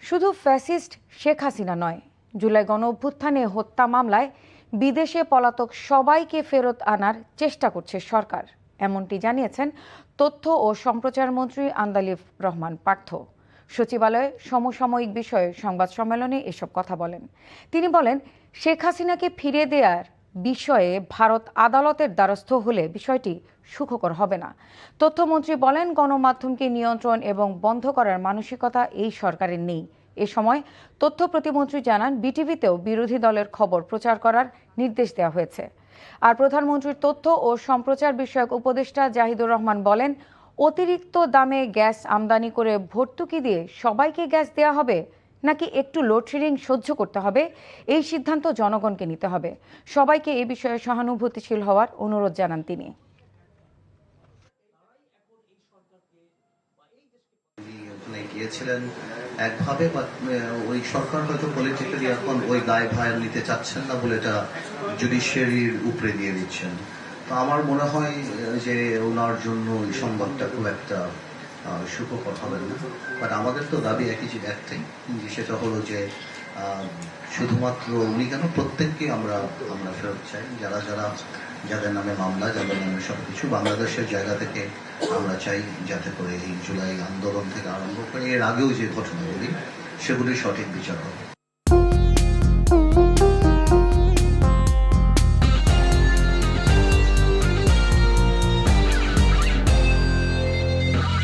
শুধু ফ্যাসিস্ট শেখ হাসিনা নয়, জুলাই গণ অভ্যুত্থানে হত্যা মামলায় বিদেশে পলাতক সবাইকে ফেরত আনার চেষ্টা করছে সরকার, এমনটি জানিয়েছেন তথ্য ও সম্প্রচার মন্ত্রী আন্দালিব রহমান পার্থ। সচিবালয়ে সমসাময়িক বিষয়ে সংবাদ সম্মেলনে এসব কথা বলেন তিনি। বলেন, শেখ হাসিনাকে ফিরিয়ে দেওয়ার বিষয়ে ভারত আদালতের দ্বারস্থ হলে বিষয়টি সুখকর হবে না। তথ্যমন্ত্রী বলেন, গণমাধ্যমকে নিয়ন্ত্রণ এবং বন্ধ করার মানসিকতা এই সরকারের নেই। এ সময় তথ্য প্রতিমন্ত্রী জানান, বিটিভিতেও বিরোধী দলের খবর প্রচার করার নির্দেশ দেওয়া হয়েছে। আর প্রধানমন্ত্রীর তথ্য ও সম্প্রচার বিষয়ক উপদেষ্টা জাহিদুর রহমান বলেন, অতিরিক্ত দামে গ্যাস আমদানি করে ভর্তুকি দিয়ে সবাইকে গ্যাস দেওয়া হবে নাকি একটু লোডশেডিং সহ্য করতে হবে, এই সিদ্ধান্ত জনগণকে নিতে হবে। সবাইকে এ বিষয়ে সহানুভূতিশীল হওয়ার অনুরোধ জানান তিনি। গিয়েছিলেন একভাবে, ওই সরকার হয়তো পলিটিক্যালি এখন ওই দায়ভার নিতে চাচ্ছেন না বলে এটা জুডিশিয়ারির উপরে দিয়ে দিচ্ছেন। তো আমার মনে হয় যে ওনার জন্য এই সংবাদটা খুব একটা সুখকর হবেন না। বাট আমাদের তো দাবি একটাই, সেটা হলো যে শুধুমাত্র উনি কেন, প্রত্যেককে আমরা ফেরত চাই। যাদের নামে মামলা, যাদের নামে সবকিছু বাংলাদেশের জায়গা থেকে আমরা চাই, যাতে করে এই জুলাই আন্দোলন থেকে আরম্ভ করে এর আগেও যে ঘটনাগুলি, সেগুলির সঠিক বিচার হবে।